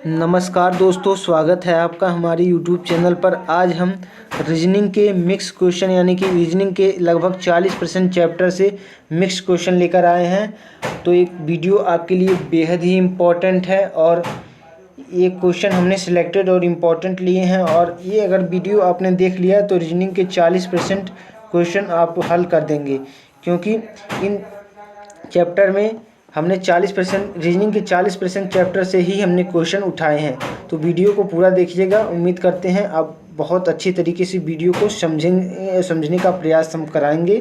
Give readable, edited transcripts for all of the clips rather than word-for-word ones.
नमस्कार दोस्तों, स्वागत है आपका हमारे यूट्यूब चैनल पर। आज हम रीजनिंग के मिक्स क्वेश्चन यानी कि रीजनिंग के लगभग 40% चैप्टर से मिक्स क्वेश्चन लेकर आए हैं। तो एक वीडियो आपके लिए बेहद ही इम्पोर्टेंट है और ये क्वेश्चन हमने सिलेक्टेड और इम्पोर्टेंट लिए हैं। और ये अगर वीडियो आपने देख लिया तो रीजनिंग के 40% क्वेश्चन आप हल कर देंगे, क्योंकि इन चैप्टर में हमने 40% रीजनिंग के 40% चैप्टर से ही हमने क्वेश्चन उठाए हैं। तो वीडियो को पूरा देखिएगा। उम्मीद करते हैं आप बहुत अच्छी तरीके से वीडियो को समझने का प्रयास हम कराएंगे।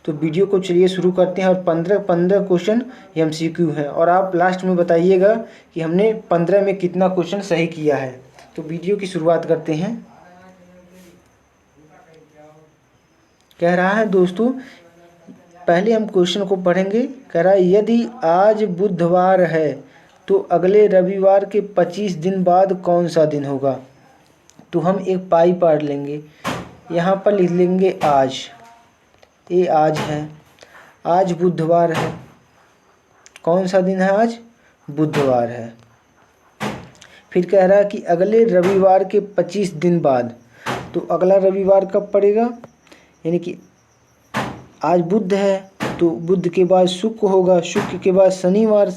तो वीडियो को चलिए शुरू करते हैं। और 15 क्वेश्चन MCQ हैं और आप लास्ट में बताइएगा कि हमने 15 में कितना क्वेश्चन सही किया है। तो वीडियो की शुरुआत करते हैं। कह रहा है दोस्तों, पहले हम क्वेश्चन को पढ़ेंगे। कह रहा है, यदि आज बुधवार है तो अगले रविवार के 25 दिन बाद कौन सा दिन होगा। तो हम एक पाई पाड़ लेंगे, यहाँ पर लिख लेंगे आज। ये आज है, आज बुधवार है। कौन सा दिन है आज? बुधवार है। फिर कह रहा है कि अगले रविवार के 25 दिन बाद। तो अगला रविवार कब पड़ेगा? यानी कि आज बुध है तो बुध के बाद शुक्र होगा, शुक्र के बाद शनिवार,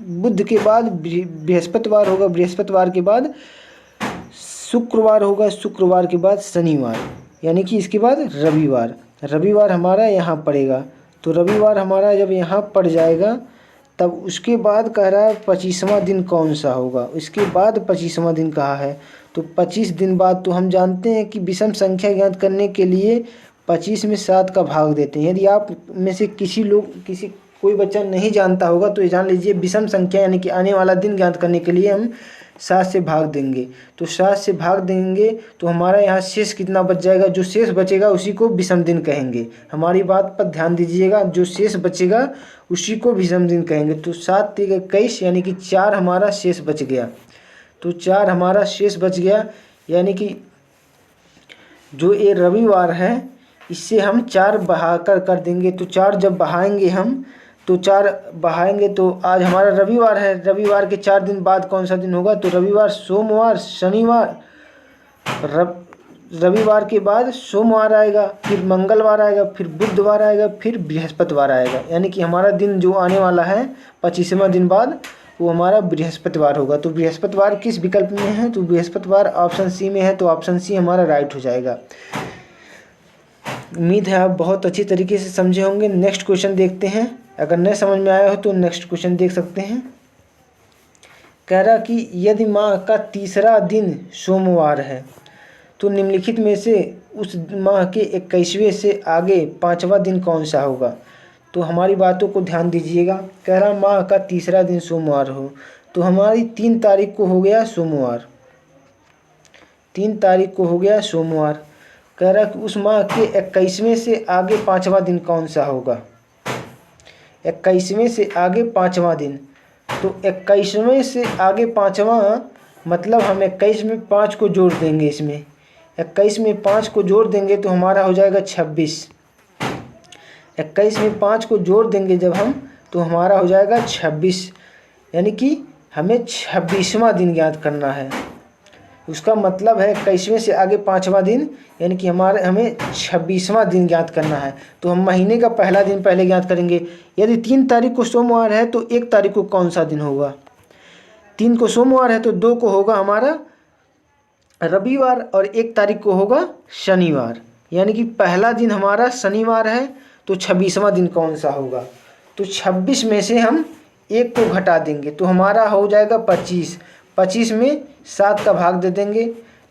बुध के बाद बृहस्पतिवार होगा, बृहस्पतिवार के बाद शुक्रवार होगा, शुक्रवार के बाद शनिवार, यानी कि इसके बाद रविवार। रविवार हमारा यहाँ पड़ेगा। तो रविवार हमारा जब यहाँ पड़ जाएगा तब उसके बाद कह रहा है 25वां दिन कौन सा होगा। इसके बाद 25वां दिन कहा है तो 25 दिन बाद। तो हम जानते हैं कि विषम संख्या ज्ञात करने के लिए 25 में 7 का भाग देते हैं। यदि आप में से कोई बच्चा नहीं जानता होगा तो ये जान लीजिए, विषम संख्या यानी कि आने वाला दिन ज्ञात करने के लिए हम 7 से भाग देंगे। तो 7 से भाग देंगे तो हमारा यहाँ शेष कितना बच जाएगा? जो शेष बचेगा उसी को विषम दिन कहेंगे। हमारी बात पर ध्यान दीजिएगा, जो शेष बचेगा उसी को विषम दिन कहेंगे। तो 7 × 21 यानी कि 4 हमारा शेष बच गया। तो 4 हमारा शेष बच गया, यानी कि जो ये रविवार है इससे हम 4 बहाकर कर देंगे। तो 4 जब बहाएंगे हम, तो 4 बहाएंगे तो आज हमारा रविवार है। रविवार के 4 दिन बाद कौन सा दिन होगा? तो रविवार, सोमवार, शनिवार, रविवार के बाद सोमवार आएगा, फिर मंगलवार आएगा, फिर बुधवार आएगा, फिर बृहस्पतिवार आएगा। यानी कि हमारा दिन जो आने वाला है 25वां दिन बाद वो हमारा बृहस्पतिवार होगा। तो बृहस्पतिवार किस विकल्प में है? तो बृहस्पतिवार ऑप्शन सी में है। तो ऑप्शन सी हमारा राइट हो जाएगा। उम्मीद है आप बहुत अच्छी तरीके से समझे होंगे। नेक्स्ट क्वेश्चन देखते हैं। अगर नहीं समझ में आया हो तो नेक्स्ट क्वेश्चन देख सकते हैं। कह रहा कि यदि माह का तीसरा दिन सोमवार है तो निम्नलिखित में से उस माह के 21वें से आगे 5वां दिन कौन सा होगा। तो हमारी बातों को ध्यान दीजिएगा। कह रहा माह का तीसरा दिन सोमवार हो तो हमारी 3 तारीख को हो गया सोमवार। 3 तारीख को हो गया सोमवार। कह रहा कि उस माह के 21वें से आगे 5वां दिन कौन सा होगा। 21वें से आगे 5वां दिन। तो 21वें से आगे 5वां मतलब हम 21 में 5 को जोड़ देंगे। इसमें 21 में 5 को जोड़ देंगे तो हमारा हो जाएगा 26। 21 में 5 को जोड़ देंगे जब हम, तो हमारा हो जाएगा 26। यानी कि हमें 26वां दिन ज्ञात करना है। उसका मतलब है 21वें से आगे 5वां दिन, यानी कि हमें 26वां दिन ज्ञात करना है। तो हम महीने का पहला दिन पहले ज्ञात करेंगे। यदि 3 तारीख को सोमवार है तो 1 तारीख को कौन सा दिन होगा? 3 को सोमवार है तो 2 को होगा हमारा रविवार और 1 तारीख को होगा शनिवार। यानी कि पहला दिन हमारा शनिवार है तो 26वां दिन कौन सा होगा? तो 26 में से हम 1 को घटा देंगे तो हमारा हो जाएगा 25। 25 में 7 का भाग दे देंगे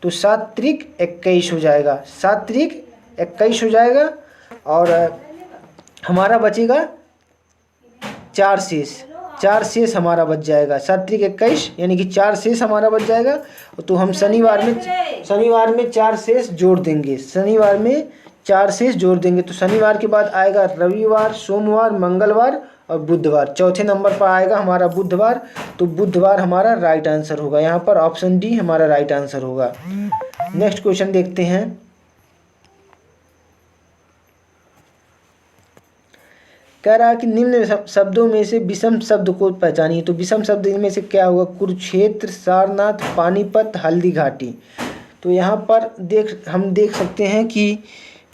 तो 7 त्रिक 21 हो जाएगा। 7 त्रिक 21 हो जाएगा और हमारा बचेगा 4 शेष। 4 शेष हमारा बच जाएगा। 7 त्रिक 21 यानी कि 4 शेष हमारा बच जाएगा। तो हम शनिवार में 4 शेष जोड़ देंगे। शनिवार में 4 शेष जोड़ देंगे तो शनिवार के बाद आएगा रविवार, सोमवार, मंगलवार और बुधवार। चौथे नंबर पर आएगा हमारा बुधवार। तो बुधवार हमारा राइट आंसर होगा। यहाँ पर ऑप्शन डी हमारा राइट आंसर होगा। नेक्स्ट क्वेश्चन देखते हैं। कह रहा है कि निम्न शब्दों में से विषम शब्द को पहचानिए। तो विषम शब्द इनमें से क्या होगा? कुरुक्षेत्र, सारनाथ, पानीपत, हल्दी घाटी। तो यहाँ पर हम देख सकते हैं कि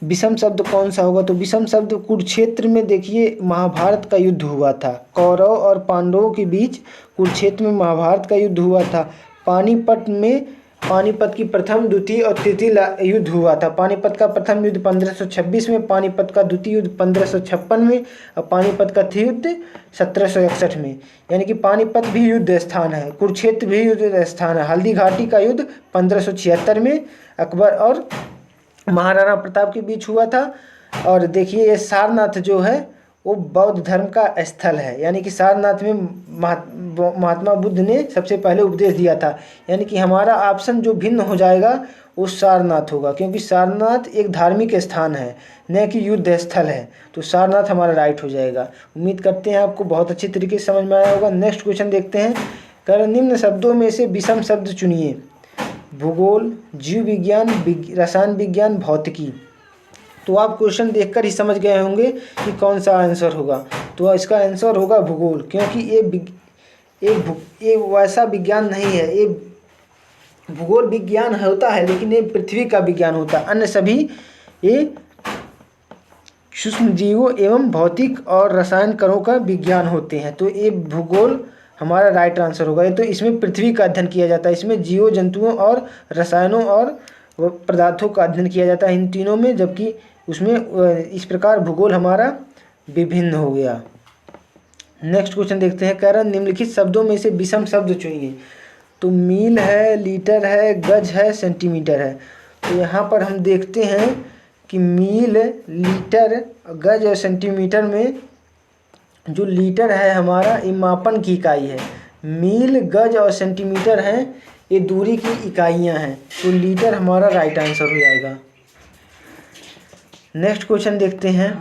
विषम शब्द कौन सा होगा। तो विषम शब्द कुरुक्षेत्र में देखिए महाभारत का युद्ध हुआ था, कौरव और पांडवों के बीच कुरुक्षेत्र में महाभारत का युद्ध हुआ था। पानीपत में पानीपत की प्रथम, द्वितीय और तृतीय युद्ध हुआ था। पानीपत का प्रथम युद्ध 1526 में, पानीपत का द्वितीय युद्ध 1556 में और पानीपत का तृतीय युद्ध 1761 में। यानी कि पानीपत भी युद्ध स्थान है, कुरुक्षेत्र भी युद्ध स्थान है। हल्दी घाटी का युद्ध 1576 में अकबर और महाराणा प्रताप के बीच हुआ था। और देखिए ये सारनाथ जो है वो बौद्ध धर्म का स्थल है, यानी कि सारनाथ में महात्मा बुद्ध ने सबसे पहले उपदेश दिया था। यानी कि हमारा ऑप्शन जो भिन्न हो जाएगा वो सारनाथ होगा, क्योंकि सारनाथ एक धार्मिक स्थान है न कि युद्ध स्थल है। तो सारनाथ हमारा राइट हो जाएगा। उम्मीद करते हैं आपको बहुत अच्छी तरीके से समझ में आया होगा। नेक्स्ट क्वेश्चन देखते हैं। कह निम्न शब्दों में से विषम शब्द चुनिए। भूगोल, जीव विज्ञान, रसायन विज्ञान, भौतिकी। तो आप क्वेश्चन देखकर ही समझ गए होंगे कि कौन सा आंसर होगा। तो इसका आंसर होगा भूगोल, क्योंकि ये वैसा विज्ञान नहीं है। ये भूगोल विज्ञान होता है लेकिन ये पृथ्वी का विज्ञान होता है। अन्य सभी ये सूक्ष्म जीवों एवं भौतिक और रसायन कणों का विज्ञान होते हैं। तो ये भूगोल हमारा राइट आंसर होगा। ये तो इसमें पृथ्वी का अध्ययन किया जाता है, इसमें जीवों जंतुओं और रसायनों और पदार्थों का अध्ययन किया जाता है इन तीनों में, जबकि उसमें इस प्रकार भूगोल हमारा विभिन्न हो गया। नेक्स्ट क्वेश्चन देखते हैं। कह रहा निम्नलिखित शब्दों में से विषम शब्द चुनिए। तो मील है, लीटर है, गज है, सेंटीमीटर है। तो यहाँ पर हम देखते हैं कि मील, लीटर, गज और सेंटीमीटर में जो लीटर है हमारा ये मापन की इकाई है। मील, गज और सेंटीमीटर हैं ये दूरी की इकाइयां हैं। तो लीटर हमारा राइट आंसर हो जाएगा। नेक्स्ट क्वेश्चन देखते हैं।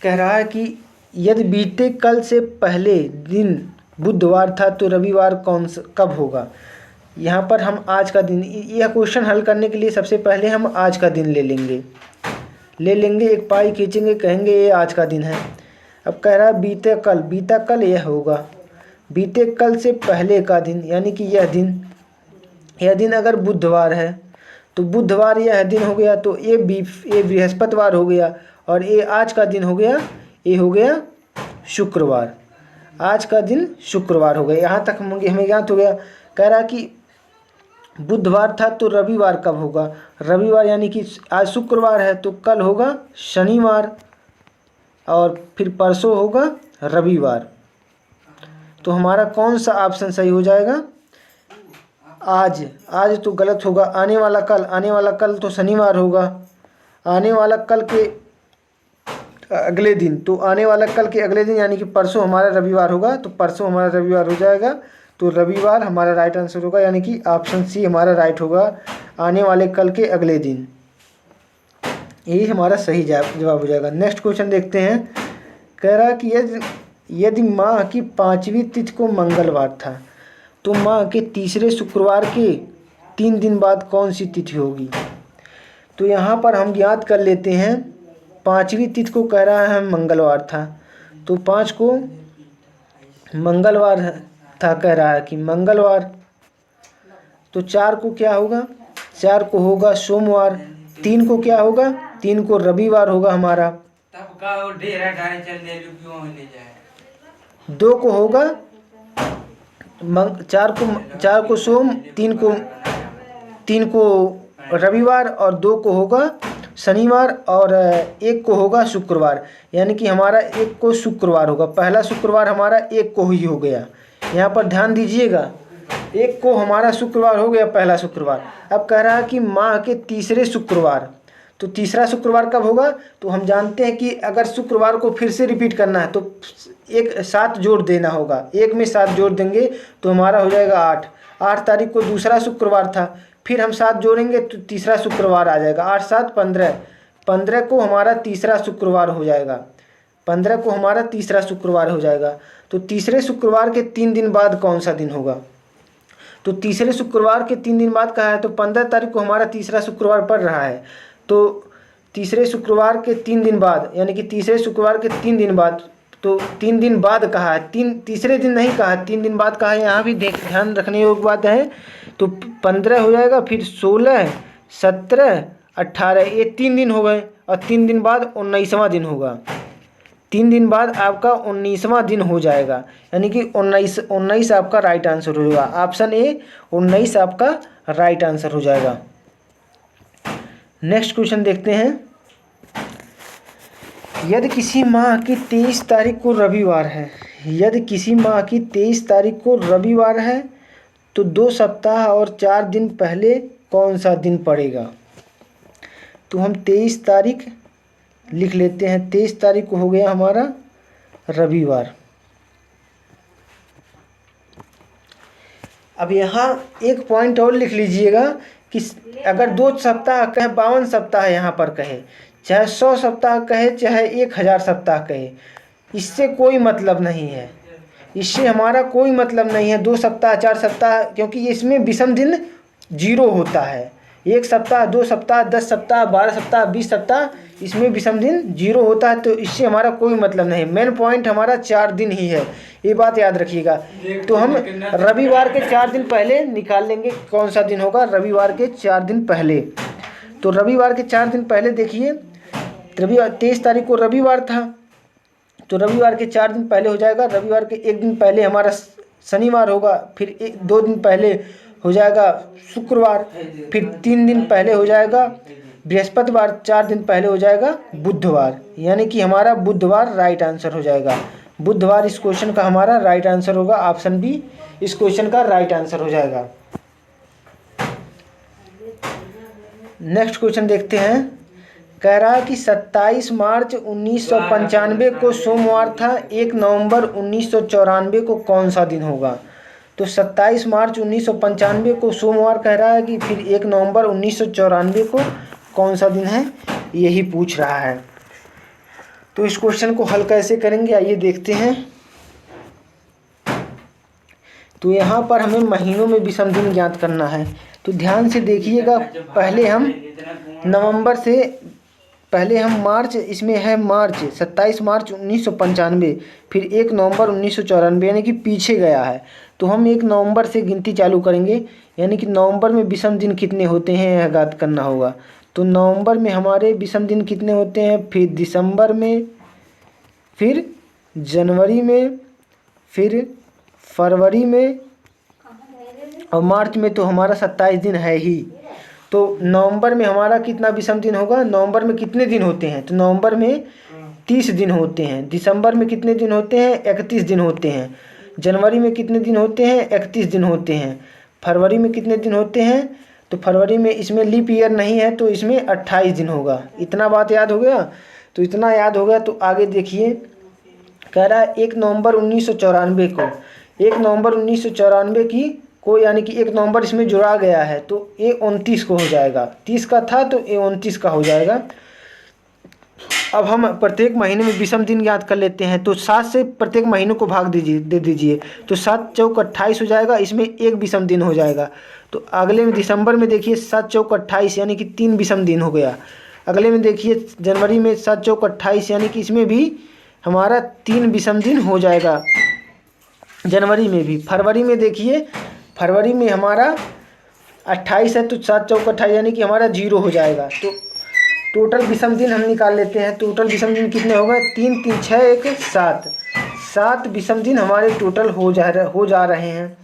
कह रहा है कि यदि बीते कल से पहले दिन बुधवार था तो रविवार कब होगा। यहाँ पर हम आज का दिन, यह क्वेश्चन हल करने के लिए सबसे पहले हम आज का दिन ले लेंगे, एक पाई खींचेंगे, कहेंगे ये आज का दिन है। अब कह रहा है बीता कल यह होगा। बीते कल से पहले का दिन यानी कि यह दिन अगर बुधवार है तो बुधवार यह दिन हो गया। तो ये बृहस्पतिवार हो गया और ये आज का दिन हो गया, ये हो गया शुक्रवार। आज का दिन शुक्रवार हो गया। यहाँ तक हमें ज्ञात हो गया। कह रहा कि बुधवार था तो रविवार कब होगा। रविवार यानी कि आज शुक्रवार है तो कल होगा शनिवार और फिर परसों होगा रविवार। तो हमारा कौन सा ऑप्शन सही हो जाएगा? आज तो गलत होगा। आने वाला कल तो शनिवार होगा। आने वाला कल के अगले दिन, तो आने वाला कल के अगले दिन यानी कि परसों हमारा रविवार होगा। तो परसों हमारा रविवार हो जाएगा। तो रविवार हमारा राइट आंसर होगा, यानी कि ऑप्शन सी हमारा राइट होगा, आने वाले कल के अगले दिन। यही हमारा सही जवाब हो जाएगा। नेक्स्ट क्वेश्चन देखते हैं। कह रहा कि यदि माह की 5वीं तिथि को मंगलवार था तो माह के तीसरे शुक्रवार के 3 दिन बाद कौन सी तिथि होगी। तो यहाँ पर हम ज्ञात कर लेते हैं। 5वीं तिथि को कह रहा है मंगलवार था, तो 5 को मंगलवार था, कह रहा है कि मंगलवार। तो 4 को क्या होगा? 4 को होगा सोमवार। 3 को क्या होगा? 3 को रविवार होगा हमारा। 2 को होगा 4 को सोम, 3 को रविवार और 2 को होगा शनिवार और 1 को होगा शुक्रवार। यानी कि हमारा 1 को शुक्रवार होगा। पहला शुक्रवार हमारा 1 को ही हो गया। यहाँ पर ध्यान दीजिएगा, 1 को हमारा शुक्रवार हो गया, पहला शुक्रवार। अब कह रहा है कि माह के तीसरे शुक्रवार, तो तीसरा शुक्रवार कब होगा? तो हम जानते हैं कि अगर शुक्रवार को फिर से रिपीट करना है तो 7 जोड़ देना होगा। 1 में 7 जोड़ देंगे तो हमारा हो जाएगा 8। 8 तारीख को दूसरा शुक्रवार था, फिर हम 7 जोड़ेंगे तो तीसरा शुक्रवार आ जाएगा। 8 7 15, 15 को हमारा तीसरा शुक्रवार हो जाएगा। 15 को हमारा तीसरा शुक्रवार हो जाएगा। तो तीसरे शुक्रवार के 3 दिन बाद कौन सा दिन होगा? तो तीसरे शुक्रवार के 3 दिन बाद कहा है तो 15 तारीख को हमारा तीसरा शुक्रवार पड़ रहा है। तो तीसरे शुक्रवार के 3 दिन बाद, यानी कि तीसरे शुक्रवार के 3 दिन बाद, तो 3 दिन बाद कहा है, तीसरे दिन नहीं कहा, 3 दिन बाद कहा है। यहाँ भी ध्यान रखने योग्य बात है। तो 15 हो जाएगा, फिर 16, 17, 18, ये 3 दिन हो गए, और 3 दिन बाद 19वां दिन होगा। 3 दिन बाद आपका 19वां दिन हो जाएगा, यानी कि 19 आपका राइट आंसर होगा। ऑप्शन ए 19 आपका राइट आंसर हो जाएगा। नेक्स्ट क्वेश्चन देखते हैं। यदि किसी माह की 23 तारीख को रविवार है, यदि किसी माह की 23 तारीख को रविवार है, तो 2 सप्ताह और 4 दिन पहले कौन सा दिन पड़ेगा? तो हम 23 तारीख लिख लेते हैं। 23 तारीख को हो गया हमारा रविवार। अब यहाँ एक पॉइंट और लिख लीजिएगा कि अगर 2 सप्ताह कहे, 52 सप्ताह यहाँ पर कहे, चाहे 100 सप्ताह कहे, चाहे 1000 सप्ताह कहे, इससे कोई मतलब नहीं है। इससे हमारा कोई मतलब नहीं है 2 सप्ताह 4 सप्ताह, क्योंकि इसमें विषम दिन 0 होता है। 1 सप्ताह, 2 सप्ताह, 10 सप्ताह, 12 सप्ताह, 20 सप्ताह, इसमें विषम दिन 0 होता है। तो इससे हमारा कोई मतलब नहीं। मेन पॉइंट हमारा 4 दिन ही है, ये बात याद रखिएगा। तो हम रविवार के 4 दिन पहले निकाल लेंगे कौन सा दिन होगा। रविवार के 4 दिन पहले, तो रविवार के 4 दिन पहले देखिए, रविवार 23 तारीख को रविवार था, तो रविवार के 4 दिन पहले हो जाएगा। रविवार के 1 दिन पहले हमारा शनिवार होगा, फिर 2 दिन पहले हो जाएगा शुक्रवार, फिर 3 दिन पहले हो जाएगा बृहस्पतिवार, 4 दिन पहले हो जाएगा बुधवार, यानी कि हमारा बुधवार राइट आंसर हो जाएगा। बुधवार इस क्वेश्चन का हमारा राइट आंसर होगा। ऑप्शन बी इस क्वेश्चन का राइट आंसर हो जाएगा। नेक्स्ट क्वेश्चन देखते हैं। कह रहा है कि 27 मार्च 1995 को सोमवार था, 1 नवंबर 1994 को कौन सा दिन होगा? तो 27 मार्च 1995 को सोमवार कह रहा है कि फिर 1 नवंबर 1994 को कौन सा दिन है, यही पूछ रहा है। तो इस क्वेश्चन को हल कैसे करेंगे, आइए देखते हैं। तो यहाँ पर हमें महीनों में विषम दिन ज्ञात करना है। तो ध्यान से देखिएगा, पहले हम नवंबर से, पहले हम मार्च, इसमें है मार्च, 27 मार्च 1995, फिर 1 नवंबर 1994, यानी कि पीछे गया है। तो हम 1 नवंबर से गिनती चालू करेंगे, यानी कि नवंबर में विषम दिन कितने होते हैं यह ज्ञात करना होगा। तो नवंबर में हमारे विषम दिन कितने होते हैं, फिर दिसंबर में, फिर जनवरी में, फिर फरवरी में, और मार्च में तो हमारा 27 दिन है ही। तो नवंबर में हमारा कितना विषम दिन होगा? नवंबर में कितने दिन होते हैं? तो नवंबर में 30 दिन होते हैं। दिसंबर में कितने दिन होते हैं? 31 दिन होते हैं। जनवरी में कितने दिन होते हैं? 31 दिन होते हैं। फरवरी में कितने दिन होते हैं? तो फरवरी में, इसमें लीप ईयर नहीं है तो इसमें 28 दिन होगा। इतना बात याद हो गया? तो इतना याद हो गया तो आगे देखिए, कह रहा है 1 नवंबर 1994 को, 1 नवंबर 1994 की को, यानी कि 1 नवंबर इसमें जुड़ा गया है, तो ये 29 को हो जाएगा। 30 का था तो ये 29 का हो जाएगा। अब हम प्रत्येक महीने में विषम दिन याद कर लेते हैं। तो 7 से प्रत्येक महीने को भाग दे दीजिए, तो 7 चौक 28 हो जाएगा। इसमें 1 विषम दिन हो जाएगा। तो अगले में दिसंबर में देखिए 7 चौक 28, यानी कि 3 विषम दिन हो गया। अगले में देखिए जनवरी में 7 चौक 28, यानी कि इसमें भी हमारा 3 विषम दिन हो जाएगा जनवरी में भी। फरवरी में देखिए, फरवरी में हमारा 28 है तो 7 चौक 28, यानी कि हमारा 0 हो जाएगा। तो टोटल विषम दिन हम निकाल लेते हैं। टोटल विषम दिन कितने हो गए? 3 3 6 1 7, 7 विषम दिन हमारे टोटल हो जा रहे हैं।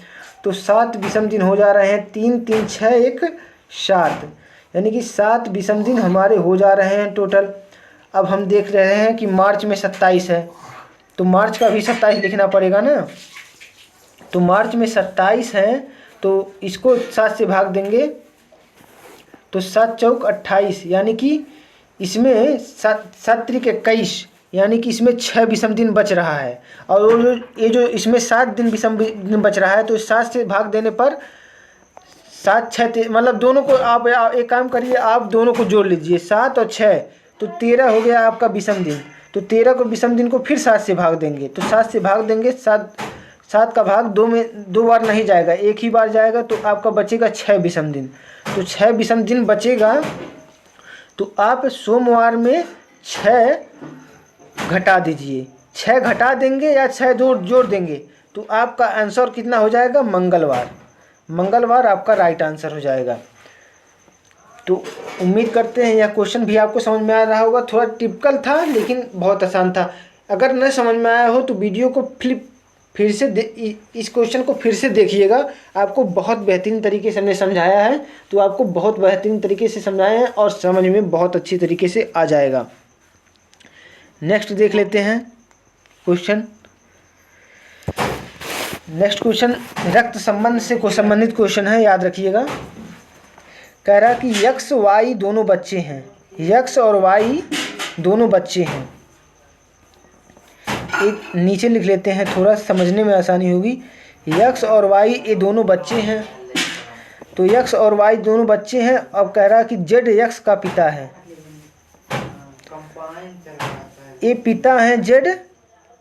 तो 7 विषम दिन हो जा रहे हैं। 3 3 6 1 7, यानी कि 7 विषम दिन हमारे हो जा रहे हैं टोटल। अब हम देख रहे हैं कि मार्च में 27 है, तो मार्च का भी 27 लिखना पड़ेगा ना। तो मार्च में 27 है तो इसको 7 से भाग देंगे, तो 7 चौक 28, यानी कि इसमें 7 त्रिक 21, यानी कि इसमें 6 विषम दिन बच रहा है। और ये जो इसमें 7 दिन विषम दिन बच रहा है, तो 7 से भाग देने पर 7 6 मतलब दोनों को आप एक काम करिए, आप दोनों को जोड़ लीजिए, 7 और 6, तो 13 हो गया आपका विषम दिन। तो 13 को विषम दिन को फिर 7 से भाग देंगे, तो 7 से भाग देंगे, 7 का भाग 2 में 2 बार नहीं जाएगा, एक ही बार जाएगा, तो आपका बचेगा 6 विषम दिन। तो 6 विषम दिन बचेगा, तो आप सोमवार में 6 घटा दीजिए, 6 घटा देंगे या 6 जोड़ देंगे तो आपका आंसर कितना हो जाएगा, मंगलवार। मंगलवार आपका राइट आंसर हो जाएगा। तो उम्मीद करते हैं यह क्वेश्चन भी आपको समझ में आ रहा होगा। थोड़ा टिपिकल था लेकिन बहुत आसान था। अगर न समझ में आया हो तो वीडियो को फिर से इस क्वेश्चन को फिर से देखिएगा। आपको बहुत बेहतरीन तरीके से हमने समझाया है, तो आपको बहुत बेहतरीन तरीके से समझाया है और समझ में बहुत अच्छी तरीके से आ जाएगा। नेक्स्ट देख लेते हैं क्वेश्चन। नेक्स्ट क्वेश्चन रक्त संबंध से संबंधित क्वेश्चन है, याद रखिएगा। कह रहा कि यक्स वाई दोनों बच्चे हैं, यक्स और वाई दोनों बच्चे हैं। एक नीचे लिख लेते हैं, थोड़ा समझने में आसानी होगी। यक्स और वाई ये दोनों बच्चे हैं, तो यक्स और वाई दोनों बच्चे हैं। अब कह रहा कि जेड यक्स का पिता है, ये पिता हैं जेड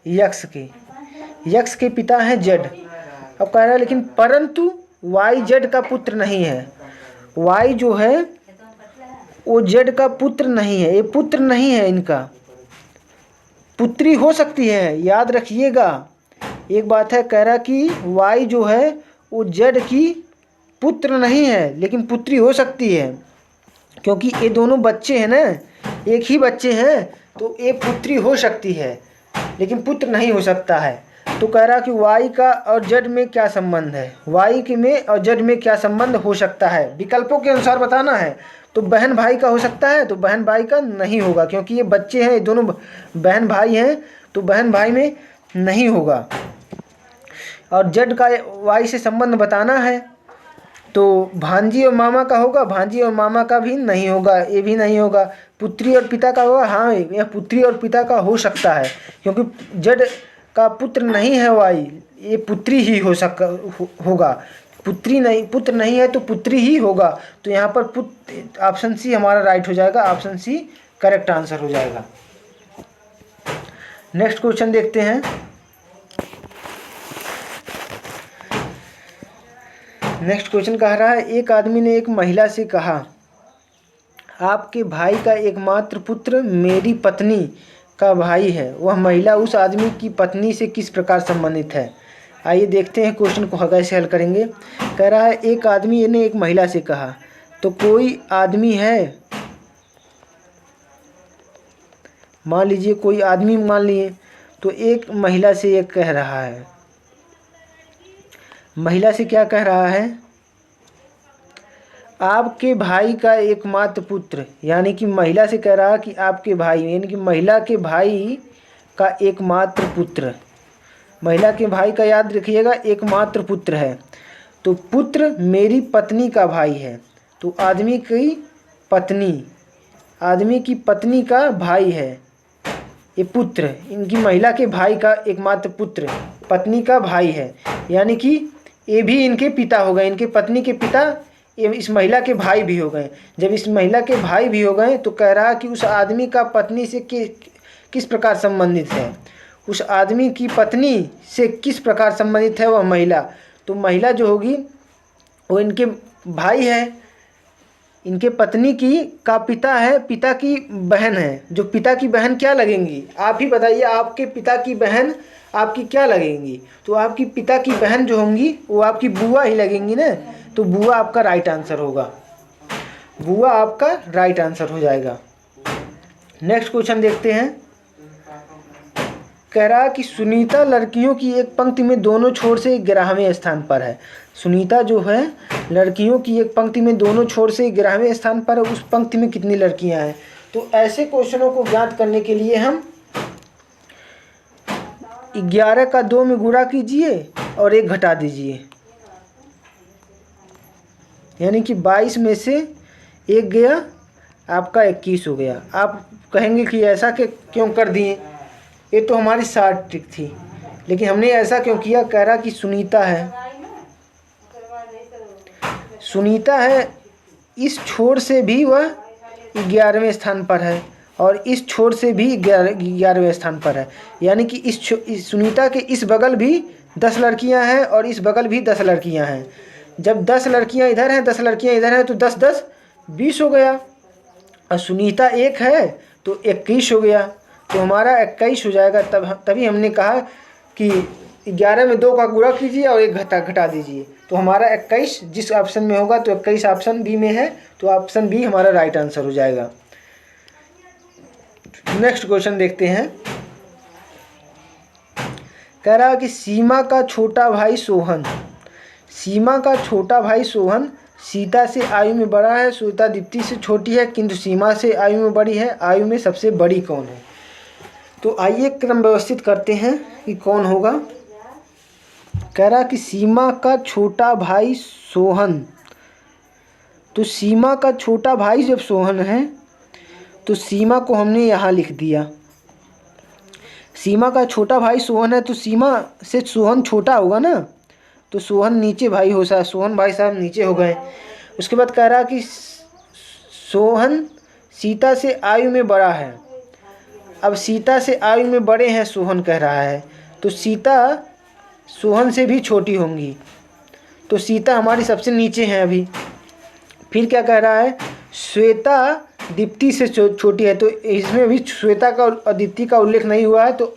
यक्स के पिता हैं जेड। अब कह रहा है लेकिन परंतु वाई जेड का पुत्र नहीं है, वाई जो है वो जेड का पुत्र नहीं है, ये पुत्र नहीं है, इनका पुत्री हो सकती है। याद रखिएगा एक बात है, कह रहा कि वाई जो है वो जेड की पुत्र नहीं है लेकिन पुत्री हो सकती है, क्योंकि ये दोनों बच्चे हैं ना, एक ही बच्चे हैं, तो ये पुत्री हो सकती है लेकिन पुत्र नहीं हो सकता है। तो कह रहा कि वाई का और जेड में क्या संबंध है, वाई के में और जेड में क्या संबंध हो सकता है, विकल्पों के अनुसार बताना है। तो बहन भाई का हो सकता है, तो बहन भाई का नहीं होगा, क्योंकि ये बच्चे हैं, ये दोनों बहन भाई हैं, तो बहन भाई में नहीं होगा। और जेड का वाई से संबंध बताना है, तो भांजी और मामा का होगा, भांजी और मामा का भी नहीं होगा, ये भी नहीं होगा। पुत्री और पिता का होगा, हाँ यह पुत्री और पिता का हो सकता है, क्योंकि जेड का पुत्र नहीं है वाई, ये पुत्री ही होगा। पुत्र नहीं है तो पुत्री ही होगा। तो यहाँ पर ऑप्शन सी हमारा राइट हो जाएगा, ऑप्शन सी करेक्ट आंसर हो जाएगा। नेक्स्ट क्वेश्चन देखते हैं। नेक्स्ट क्वेश्चन कह रहा है, एक आदमी ने एक महिला से कहा, आपके भाई का एकमात्र पुत्र मेरी पत्नी का भाई है, वह महिला उस आदमी की पत्नी से किस प्रकार संबंधित है। आइए देखते हैं क्वेश्चन को कैसे हल करेंगे। कह रहा है एक आदमी ने एक महिला से कहा, तो कोई आदमी है, मान लीजिए कोई आदमी मान लिए, तो एक महिला से ये कह रहा है, महिला से क्या कह रहा है, आपके भाई का एकमात्र पुत्र, यानी कि महिला से कह रहा है कि आपके भाई, यानी कि महिला के भाई का एकमात्र पुत्र, महिला के भाई का याद रखिएगा एकमात्र पुत्र है। तो पुत्र मेरी पत्नी का भाई है, तो आदमी की पत्नी का भाई है ये पुत्र, इनकी महिला के भाई का एकमात्र पुत्र पत्नी का भाई है, यानी कि ये भी इनके पिता हो गए, इनके पत्नी के पिता ये इस महिला के भाई भी हो गए। जब इस महिला के भाई भी हो गए तो कह रहा कि उस आदमी का पत्नी से किस प्रकार संबंधित है, उस आदमी की पत्नी से किस प्रकार संबंधित है वह महिला। तो महिला जो होगी वो इनके भाई है, इनके पत्नी का पिता है, पिता की बहन है। जो पिता की बहन क्या लगेंगी, आप ही बताइए, आपके पिता की बहन आपकी क्या लगेंगी। तो आपकी पिता की बहन जो होंगी वो आपकी बुआ ही लगेंगी ना, तो बुआ आपका राइट आंसर होगा, बुआ आपका राइट आंसर हो जाएगा। नेक्स्ट क्वेश्चन देखते हैं। कह रहा कि सुनीता लड़कियों की एक पंक्ति में दोनों छोर से 11वें स्थान पर है। सुनीता जो है लड़कियों की एक पंक्ति में दोनों छोर से 11वें स्थान पर है, उस पंक्ति में कितनी लड़कियां हैं। तो ऐसे क्वेश्चनों को ज्ञात करने के लिए हम 11 का 2 में गुणा कीजिए और 1 घटा दीजिए, यानी कि 22 में से 1 गया, आपका 21 हो गया। आप कहेंगे कि ऐसा क्यों कर दिए, ये तो हमारी शॉर्ट ट्रिक थी, लेकिन हमने ऐसा क्यों किया। कह रहा कि सुनीता है, इस छोर से भी वह 11वें स्थान पर है और इस छोर से भी 11वें स्थान पर है, यानी कि इस सुनीता के इस बगल भी 10 लड़कियां हैं और इस बगल भी 10 लड़कियां हैं। जब 10 लड़कियां इधर हैं 10 लड़कियां इधर हैं तो 10 10 20 हो गया। और सुनीता 1 है तो 21 हो गया, तो हमारा 21 हो जाएगा। तभी हमने कहा कि 11 में 2 का गुणा कीजिए और 1 घटा दीजिए, तो हमारा 21 जिस ऑप्शन में होगा तो 21 ऑप्शन बी में है, तो ऑप्शन बी हमारा राइट आंसर हो जाएगा। नेक्स्ट क्वेश्चन देखते हैं। कह रहा है कि सीमा का छोटा भाई सोहन, सीमा का छोटा भाई सोहन सीता से आयु में बड़ा है, श्वेता दीप्ति से छोटी है, किंतु सीमा से आयु में बड़ी है। आयु में सबसे बड़ी कौन है? तो आइए क्रम व्यवस्थित करते हैं कि कौन होगा। कह रहा कि सीमा का छोटा भाई सोहन, तो सीमा का छोटा भाई जब सोहन है तो सीमा को हमने यहाँ लिख दिया। सीमा का छोटा भाई सोहन है तो सीमा से सोहन छोटा होगा ना, तो सोहन नीचे भाई हो सकता, सोहन भाई साहब नीचे हो गए। उसके बाद कह रहा कि सोहन सीता से आयु में बड़ा है। अब सीता से आयु में बड़े हैं सोहन कह रहा है, तो सीता सोहन से भी छोटी होंगी, तो सीता हमारी सबसे नीचे हैं अभी। फिर क्या कह रहा है, श्वेता दीप्ति से छोटी है, तो इसमें भी श्वेता का और दीप्ति का उल्लेख नहीं हुआ है, तो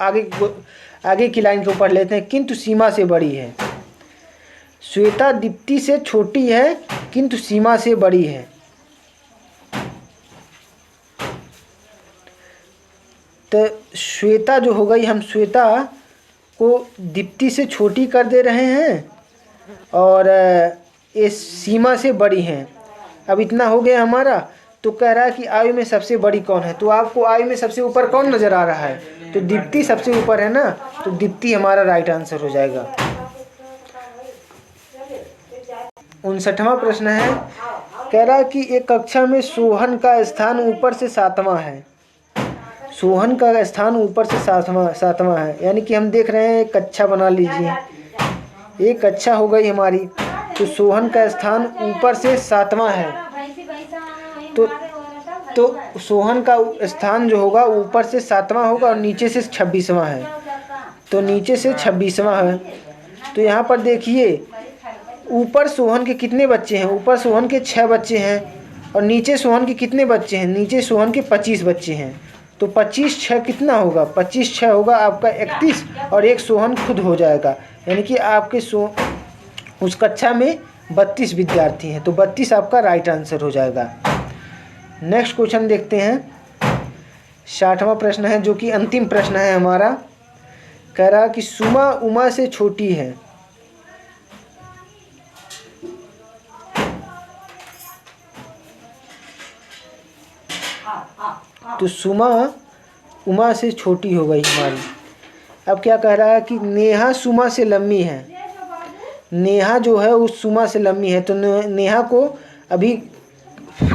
आगे की लाइन को पढ़ लेते हैं। किंतु सीमा से बड़ी है, श्वेता दीप्ति से छोटी है किंतु सीमा से बड़ी है। तो श्वेता जो हो गई, हम श्वेता को दीप्ति से छोटी कर दे रहे हैं और ये सीमा से बड़ी हैं। अब इतना हो गया हमारा। तो कह रहा है कि आयु में सबसे बड़ी कौन है, तो आपको आयु में सबसे ऊपर कौन नज़र आ रहा है? तो दीप्ति सबसे ऊपर है ना, तो दीप्ति हमारा राइट आंसर हो जाएगा। 59वां प्रश्न है। कह रहा है कि एक कक्षा में सोहन का स्थान ऊपर से 7वां है। सोहन का स्थान ऊपर से सातवां है, यानी कि हम देख रहे हैं एक कक्षा बना लीजिए, एक कक्षा हो गई हमारी, तो सोहन का स्थान ऊपर से 7वां है। तो सोहन का स्थान जो होगा ऊपर से 7वां होगा और नीचे से 26वां है, तो नीचे से 26वां है। तो यहाँ पर देखिए ऊपर सोहन के कितने बच्चे हैं? ऊपर सोहन के 6 बच्चे हैं और नीचे सोहन के कितने बच्चे हैं? नीचे सोहन के 25 बच्चे हैं। तो 25 6 कितना होगा? 25 6 होगा आपका 31 और एक सोहन खुद हो जाएगा, यानी कि आपके उस कक्षा में 32 विद्यार्थी हैं, तो 32 आपका राइट आंसर हो जाएगा। नेक्स्ट क्वेश्चन देखते हैं। 60वां प्रश्न है जो कि अंतिम प्रश्न है हमारा। कह रहा कि सुमा उमा से छोटी है। तो सुमा उमा से छोटी हो गई हमारी। अब क्या कह रहा है कि नेहा सुमा से लंबी है। नेहा जो है उस सुमा से लंबी है, तो नेहा को अभी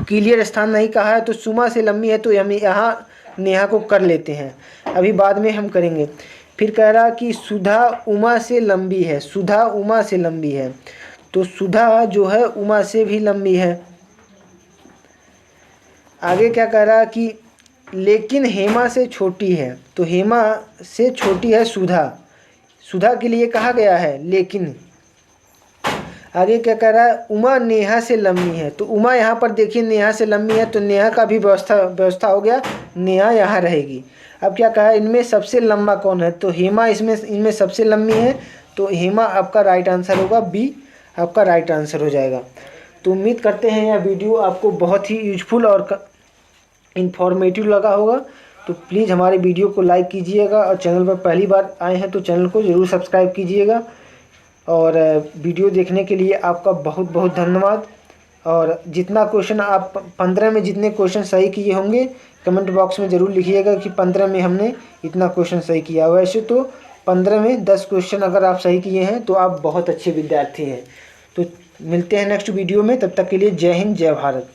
क्लियर स्थान नहीं कहा है, तो सुमा से लंबी है, तो हम यहाँ नेहा को कर लेते हैं, अभी बाद में हम करेंगे। फिर कह रहा कि सुधा उमा से लंबी है। सुधा उमा से लंबी है, तो सुधा जो है उमा से भी लंबी है। आगे क्या कह रहा कि लेकिन हेमा से छोटी है। तो हेमा से छोटी है सुधा, सुधा के लिए कहा गया है लेकिन। आगे क्या कह रहा है, उमा नेहा से लंबी है। तो उमा यहाँ पर देखिए नेहा से लंबी है, तो नेहा का भी व्यवस्था हो गया, नेहा यहाँ रहेगी। अब क्या कहा, इनमें सबसे लंबा कौन है? तो हेमा इनमें सबसे लंबी है, तो हेमा आपका राइट आंसर होगा, बी आपका राइट आंसर हो जाएगा। तो उम्मीद करते हैं यह वीडियो आपको बहुत ही यूजफुल और इन्फॉर्मेटिव लगा होगा। तो प्लीज़ हमारे वीडियो को लाइक कीजिएगा और चैनल पर पहली बार आए हैं तो चैनल को ज़रूर सब्सक्राइब कीजिएगा। और वीडियो देखने के लिए आपका बहुत बहुत धन्यवाद। और जितना क्वेश्चन आप 15 में जितने क्वेश्चन सही किए होंगे कमेंट बॉक्स में ज़रूर लिखिएगा कि 15 में हमने इतना क्वेश्चन सही किया। वैसे तो 15 में 10 क्वेश्चन अगर आप सही किए हैं तो आप बहुत अच्छे विद्यार्थी हैं। तो मिलते हैं नेक्स्ट वीडियो में, तब तक के लिए जय हिंद जय भारत।